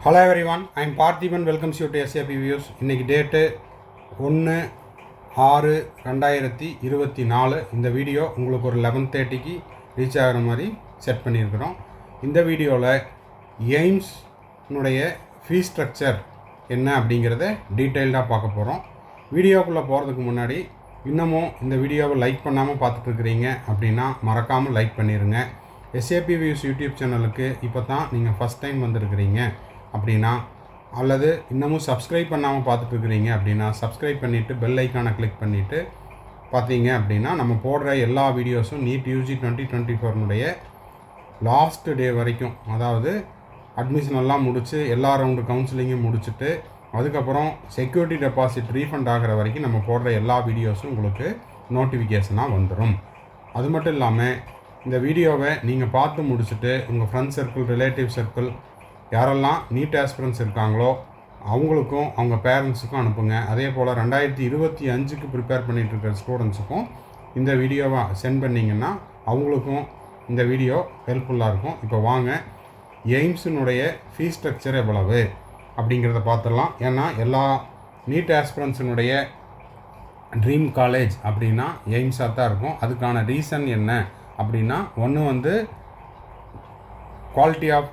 Hello everyone, I am Parthiban, welcomes you to SAP Views. இன்னைக்கு date 1/6/2024. இந்த video உங்களுக்கு ஒரு 11:30க்கு ரீச் ஆகிற மாதிரி செட் பண்ணியிருக்கிறோம். இந்த வீடியோவில் எய்ம்ஸ்னுடைய ஃபீஸ் ஸ்ட்ரக்சர் என்ன அப்படிங்கிறத டீட்டெயில்டாக பார்க்க போகிறோம். வீடியோக்குள்ளே போகிறதுக்கு முன்னாடி இன்னமும் இந்த வீடியோவை லைக் பண்ணாமல் பார்த்துட்ருக்குறீங்க அப்படின்னா மறக்காமல் லைக் பண்ணிடுங்க. SAP Views யூடியூப் சேனலுக்கு இப்போ தான் நீங்கள் ஃபஸ்ட் டைம் வந்திருக்கிறீங்க அப்படின்னா அல்லது இன்னமும் சப்ஸ்கிரைப் பண்ணாமல் பார்த்துட்ருக்குறீங்க அப்படின்னா சப்ஸ்கிரைப் பண்ணிவிட்டு பெல் ஐக்கானை கிளிக் பண்ணிவிட்டு பார்த்தீங்க அப்படின்னா நம்ம போடுற எல்லா வீடியோஸும் நீட் யூஜி 2024 லாஸ்ட் டே வரைக்கும், அதாவது அட்மிஷன் எல்லாம் முடித்து எல்லா ரவுண்டு கவுன்சிலிங்கும் முடிச்சுட்டு அதுக்கப்புறம் செக்யூரிட்டி டெபாசிட் ரீஃபண்ட் ஆகிற வரைக்கும் நம்ம போடுற எல்லா வீடியோஸும் உங்களுக்கு நோட்டிஃபிகேஷனாக வந்துடும். அது மட்டும் இல்லாமல் இந்த வீடியோவை நீங்கள் பார்த்து முடிச்சுட்டு உங்கள் ஃப்ரெண்ட்ஸ் சர்க்கிள், ரிலேட்டிவ் சர்க்கிள் யாரெல்லாம் நீட் ஆஸ்பிரன்ஸ் இருக்காங்களோ அவங்களுக்கும் அவங்க பேரண்ட்ஸுக்கும் அனுப்புங்க. அதே போல் 2025க்கு ப்ரிப்பேர் பண்ணிகிட்ருக்கிற ஸ்டூடெண்ட்ஸுக்கும் இந்த வீடியோவை சென்ட் பண்ணிங்கன்னா அவங்களுக்கும் இந்த வீடியோ ஹெல்ப்ஃபுல்லாக இருக்கும். இப்போ வாங்க எய்ம்ஸினுடைய ஃபீஸ் ஸ்ட்ரக்சர் எவ்வளவு அப்படிங்கிறத பார்த்துடலாம். ஏன்னா எல்லா நீட் ஆஸ்பிரன்ஸினுடைய ட்ரீம் காலேஜ் அப்படின்னா எய்ம்ஸாக தான் இருக்கும். அதுக்கான ரீசன் என்ன அப்படின்னா, ஒன்று குவாலிட்டி ஆஃப்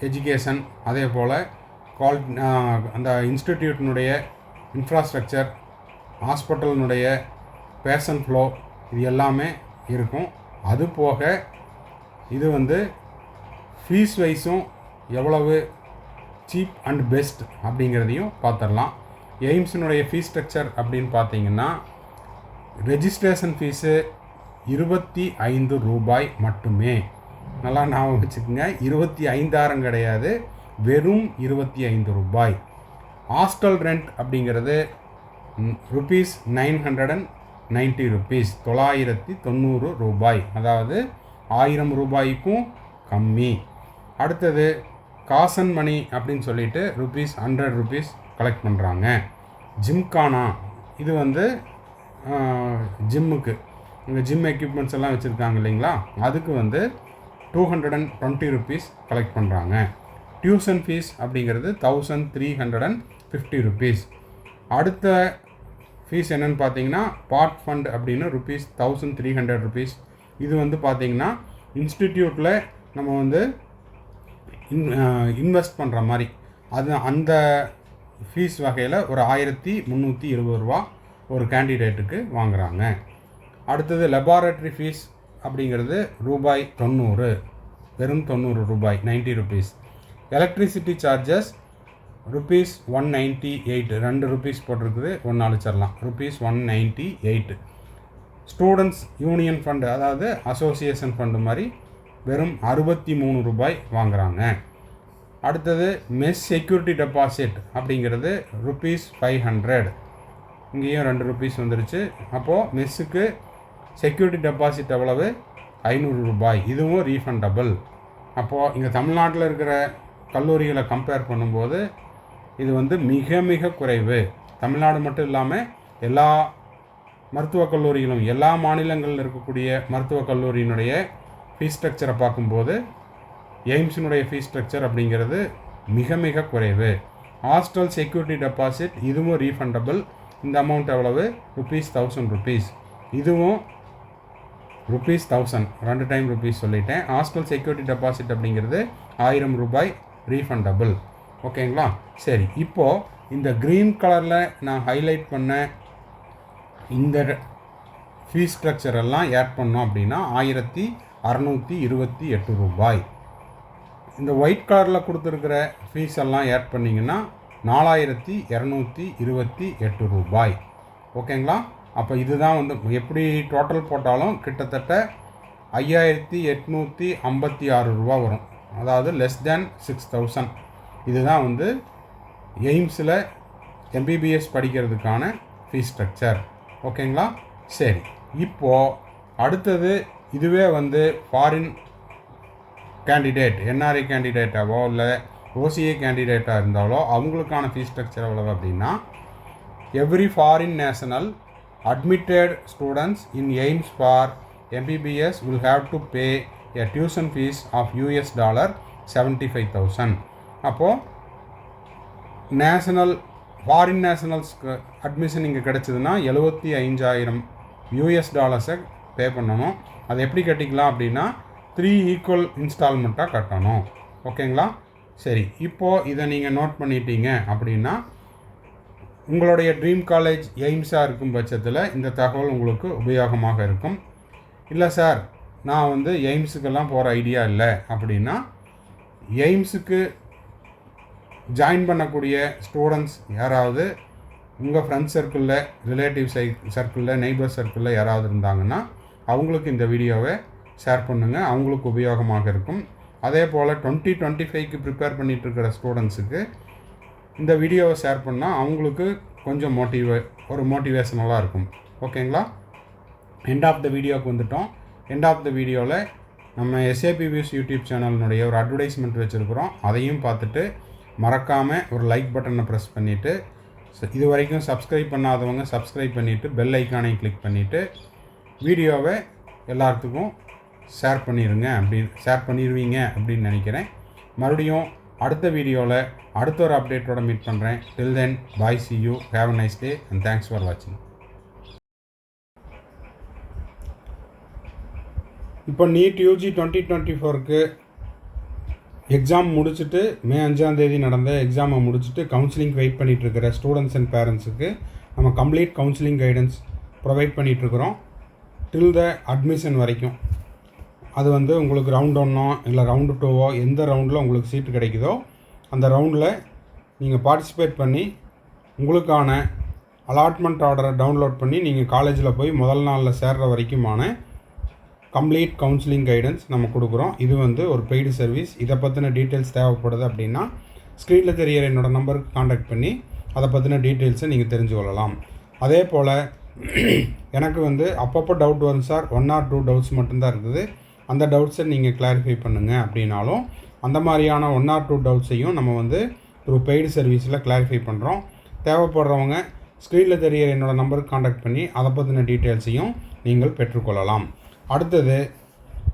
எஜுகேஷன், அதே போல் அந்த இன்ஸ்டிடியூட்டினுடைய இன்ஃப்ராஸ்ட்ரக்சர், ஹாஸ்பிட்டலினுடைய பேஷண்ட் ஃப்ளோ, இது எல்லாமே இருக்கும். அது போக இது ஃபீஸ் வைஸும் எவ்வளவு சீப் அண்ட் பெஸ்ட் அப்படிங்கிறதையும் பார்த்துடலாம். எய்ம்ஸினுடைய ஃபீஸ் ஸ்ட்ரக்சர் அப்படின்னு பார்த்தீங்கன்னா, ரெஜிஸ்ட்ரேஷன் ஃபீஸு 25 ரூபாய் மட்டுமே. நல்லா ஞாபகம் வச்சுக்கோங்க, 25,000 கிடையாது, வெறும் 25 ரூபாய். ஹாஸ்டல் ரெண்ட் அப்படிங்கிறது ருபீஸ் 990 ருபீஸ், 990 ரூபாய், அதாவது 1000 ரூபாய்க்கும் கம்மி. அடுத்தது காசன் மணி அப்படின்னு சொல்லிட்டு ருபீஸ் 100 ருபீஸ் கலெக்ட் பண்ணுறாங்க. ஜிம்கானா, இது ஜிம்முக்கு இங்கே ஜிம் எக்யூப்மெண்ட்ஸ் எல்லாம் வச்சுருக்காங்க இல்லைங்களா, அதுக்கு 220 ருபீஸ் கலெக்ட் பண்ணுறாங்க. டியூஷன் ஃபீஸ் அப்படிங்கிறது 1350 ருபீஸ். அடுத்த ஃபீஸ் என்னென்னு பார்த்தீங்கன்னா பார்ட் ஃபண்ட் அப்படின்னு ருபீஸ் 1300 ருபீஸ். இது பார்த்திங்கன்னா இன்ஸ்டிடியூட்டில் நம்ம இன்வெஸ்ட் பண்ணுற மாதிரி, அது அந்த ஃபீஸ் வகையில் ஒரு 1320 ரூபா ஒரு கேண்டிடேட்டுக்கு வாங்குகிறாங்க. அடுத்தது லெபார்டரி ஃபீஸ் அப்படிங்கிறது ரூபாய் 90, வெறும் 90 ரூபாய், 90 rupees. Electricity charges rupees 198, 2 rupees போட்டிருக்குது, ஒன்று அழிச்சிடலாம், ருபீஸ் 198. ஸ்டூடெண்ட்ஸ் யூனியன் ஃபண்டு, அதாவது அசோசியேஷன் ஃபண்டு மாதிரி வெறும் 63 ரூபாய் வாங்குகிறாங்க. அடுத்தது மெஸ் செக்யூரிட்டி டெபாசிட் அப்படிங்கிறது ருபீஸ் 500, இங்கேயும் 2 ருபீஸ் வந்துருச்சு. அப்போது மெஸ்ஸுக்கு செக்யூரிட்டி டெபாசிட் எவ்வளவு? 500 ரூபாய், இதுவும் ரீஃபண்டபிள். அப்போது இங்கே தமிழ்நாட்டில் இருக்கிற கல்லூரிகளை கம்பேர் பண்ணும்போது இது மிக மிக குறைவு. தமிழ்நாடு மட்டும் இல்லாமல் எல்லா மருத்துவக் கல்லூரிகளும், எல்லா மாநிலங்களில் இருக்கக்கூடிய மருத்துவக் கல்லூரியினுடைய ஃபீஸ் ஸ்ட்ரக்சரை பார்க்கும்போது எய்ம்ஸினுடைய ஃபீஸ் ஸ்ட்ரக்சர் அப்படிங்கிறது மிக மிக குறைவு. ஹாஸ்டல் செக்யூரிட்டி டெபாசிட் இதுவும் ரீஃபண்டபிள். இந்த அமௌண்ட் எவ்வளவு? ருபீஸ் 1000 ருபீஸ், இதுவும் ருபீஸ் 1000, 2 டைம் ருபீஸ் சொல்லிட்டேன். ஹாஸ்டல் செக்யூரிட்டி டெபாசிட் அப்படிங்கிறது 1000 ரூபாய் ரீஃபண்டபிள். ஓகேங்களா? சரி, இப்போது இந்த க்ரீன் கலரில் நான் ஹைலைட் பண்ண இந்த ஃபீஸ் ஸ்ட்ரக்சர் எல்லாம் ஆட் பண்ணோம் அப்படின்னா 1628 ரூபாய். இந்த ஒயிட் கலரில் கொடுத்துருக்கிற ஃபீஸ் எல்லாம் ஆட் பண்ணிங்கன்னா 4228 ரூபாய். ஓகேங்களா? அப்போ இதுதான் எப்படி டோட்டல் போட்டாலும் கிட்டத்தட்ட 5856 ரூபா வரும், அதாவது லெஸ் தேன் 6000. இதுதான் எய்ம்ஸில் MBBS படிக்கிறதுக்கான ஃபீஸ் ஸ்ட்ரக்சர். ஓகேங்களா? சரி, இப்போது அடுத்தது இதுவே ஃபாரின் கேண்டிடேட், NRI கேண்டிடேட்டாவோ இல்லை OCA கேண்டிடேட்டாக இருந்தாலோ அவங்களுக்கான ஃபீஸ் ஸ்ட்ரக்சர் எவ்வளவு அப்படின்னா, every foreign national admitted students in AIIMS for MBBS will have to pay a tuition fees of $75,000. அப்போது ஃபாரின் நேஷனல்ஸ்க்கு அட்மிஷன் இங்கே கிடச்சிதுன்னா $75,000 பே பண்ணணும். அது எப்படி கட்டிக்கலாம் அப்படின்னா 3 ஈக்குவல் இன்ஸ்டால்மெண்ட்டாக கட்டணும். ஓகேங்களா? சரி, இப்போது இதை நீங்கள் நோட் பண்ணிட்டீங்க அப்படின்னா உங்களுடைய ட்ரீம் காலேஜ் எய்ம்ஸாக இருக்கும் பட்சத்தில் இந்த தகவல் உங்களுக்கு உபயோகமாக இருக்கும். இல்லை சார், நான் வந்து எய்ம்ஸுக்கெல்லாம் போகிற ஐடியா இல்லை அப்படின்னா எய்ம்ஸுக்கு ஜாயின் பண்ணக்கூடிய ஸ்டூடெண்ட்ஸ் யாராவது உங்கள் ஃப்ரெண்ட்ஸ் சர்க்கிளில், ரிலேட்டிவ் சர்க்கிளில், நெய்பர் சர்க்கிளில் யாராவது இருந்தாங்கன்னா அவங்களுக்கு இந்த வீடியோவை ஷேர் பண்ணுங்கள். அவங்களுக்கு உபயோகமாக இருக்கும். அதே போல் 2025க்கு ப்ரிப்பேர் பண்ணிகிட்ருக்கிற ஸ்டூடெண்ட்ஸுக்கு இந்த வீடியோவை ஷேர் பண்ணால் அவங்களுக்கு கொஞ்சம் மோட்டிவேஷனலாக இருக்கும். ஓகேங்களா? எண்ட் ஆஃப் த வீடியோவுக்கு வந்துட்டோம். எண்ட் ஆஃப் த வீடியோவில் நம்ம SAP Views யூடியூப் சேனலினுடைய ஒரு அட்வர்டைஸ்மெண்ட் வச்சுருக்குறோம். அதையும் பார்த்துட்டு மறக்காமல் ஒரு லைக் பட்டனை ப்ரெஸ் பண்ணிவிட்டு, இது வரைக்கும் சப்ஸ்கிரைப் பண்ணாதவங்க சப்ஸ்கிரைப் பண்ணிவிட்டு பெல் ஐக்கானையும் கிளிக் பண்ணிவிட்டு வீடியோவை எல்லாத்துக்கும் ஷேர் பண்ணிடுவீங்க அப்படின்னு நினைக்கிறேன். மறுபடியும் அடுத்த வீடியோவில் அடுத்த ஒரு அப்டேட்டோட மீட் பண்ணுறேன். டில் தென், பாய், see you, have a nice day and thanks for watching. இப்போ நீட் யூஜி 2024க்கு எக்ஸாம் முடிச்சுட்டு மே 5 நடந்த எக்ஸாமை முடிச்சுட்டு கவுன்சிலிங் வெயிட் பண்ணிகிட்ருக்கிற ஸ்டூடெண்ட்ஸ் அண்ட் பேரண்ட்ஸுக்கு நம்ம கம்ப்ளீட் கவுன்சிலிங் கைடன்ஸ் ப்ரொவைட் பண்ணிகிட்ருக்குறோம் டில் த அட்மிஷன் வரைக்கும். அது வந்து உங்களுக்கு ரவுண்ட் 1 இல்லை ரவுண்டு 2 எந்த ரவுண்டில் உங்களுக்கு சீட்டு கிடைக்குதோ அந்த ரவுண்டில் நீங்கள் பார்ட்டிசிபேட் பண்ணி உங்களுக்கான அலாட்மெண்ட் ஆர்டரை டவுன்லோட் பண்ணி நீங்கள் காலேஜில் போய் முதல் நாளில் சேர்கிற வரைக்குமான கம்ப்ளீட் கவுன்சிலிங் கைடன்ஸ் நம்ம கொடுக்குறோம். இது வந்து ஒரு பெய்டு சர்வீஸ். இதை பற்றின டீட்டெயில்ஸ் தேவைப்படுது அப்படின்னா ஸ்க்ரீனில் தெரிகிற என்னோடய நம்பருக்கு காண்டாக்ட் பண்ணி அதை பற்றின டீட்டெயில்ஸை நீங்கள் தெரிஞ்சு கொள்ளலாம். அதே போல் எனக்கு வந்து அப்பப்போ டவுட் வரும் சார், 1 or 2 டவுட்ஸ் மட்டும்தான் இருக்குது, அந்த டவுட்ஸை நீங்கள் கிளாரிஃபை பண்ணுங்கள் அப்படின்னாலும் அந்த மாதிரியான 1 or 2 டவுட்ஸையும் நம்ம வந்து ஒரு பெய்டு சர்வீஸில் கிளாரிஃபை பண்ணுறோம். தேவைப்படுறவங்க ஸ்க்ரீனில் தெரிகிற என்னோடய நம்பருக்கு காண்டாக்ட் பண்ணி அதை பற்றின டீட்டெயில்ஸையும் நீங்கள் பெற்றுக்கொள்ளலாம். அடுத்தது,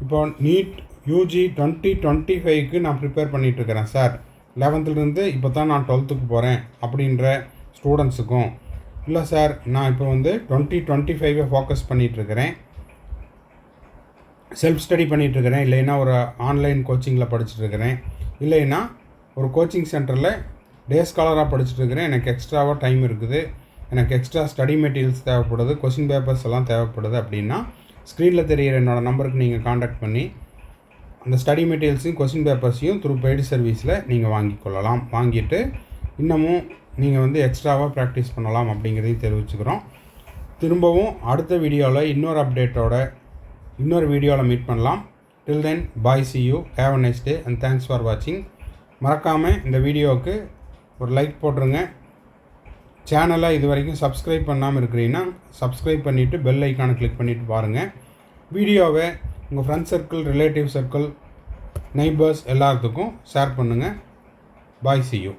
இப்போ நீட் யூஜி 2025க்கு நான் ப்ரிப்பேர் பண்ணிகிட்ருக்கிறேன் சார், 11th இப்போ தான் நான் 12th போகிறேன் அப்படின்ற ஸ்டூடெண்ட்ஸுக்கும், இல்லை சார் நான் இப்போ வந்து 2025 ஃபோக்கஸ் பண்ணிகிட்ருக்கிறேன், செல்ஃப் ஸ்டடி பண்ணிகிட்ருக்கிறேன், இல்லைன்னா ஒரு ஆன்லைன் கோச்சிங்கில் படிச்சுட்ருக்கிறேன், இல்லைன்னா ஒரு கோச்சிங் சென்டரில் டே ஸ்காலராக படிச்சுட்ருக்கிறேன், எனக்கு எக்ஸ்ட்ராவாக டைம் இருக்குது, எனக்கு எக்ஸ்ட்ரா ஸ்டடி மெட்டீரியல்ஸ் தேவைப்படுது, கொஸ்டின் பேப்பர்ஸ் எல்லாம் தேவைப்படுது அப்படின்னா ஸ்க்ரீனில் தெரிகிற என்னோடய நம்பருக்கு நீங்கள் காண்டாக்ட் பண்ணி அந்த ஸ்டடி மெட்டீரியல்ஸையும் கொஸ்டின் பேப்பர்ஸையும் த்ரூ பெய்டு சர்வீஸில் நீங்கள் வாங்கிக்கொள்ளலாம். வாங்கிட்டு இன்னமும் நீங்கள் வந்து எக்ஸ்ட்ராவாக ப்ராக்டிஸ் பண்ணலாம் அப்படிங்கிறதையும் தெரிவிச்சுக்கிறோம். திரும்பவும் அடுத்த வீடியோவில் இன்னொரு அப்டேட்டோட இன்னொரு வீடியோவில் மீட் பண்ணலாம். டில் தென், பாய், see you, have a nice day and thanks for watching. மறக்காமல் இந்த வீடியோவுக்கு ஒரு லைக் போட்டுருங்க. சேனலை இது வரைக்கும் சப்ஸ்கிரைப் பண்ணாமல் இருக்கிறீங்கன்னா சப்ஸ்கிரைப் பண்ணிவிட்டு பெல் ஐக்கானை கிளிக் பண்ணிவிட்டு பாருங்கள். வீடியோவை உங்கள் friends circle, relative circle, neighbours எல்லாத்துக்கும் ஷேர் பண்ணுங்கள். பாய், see you.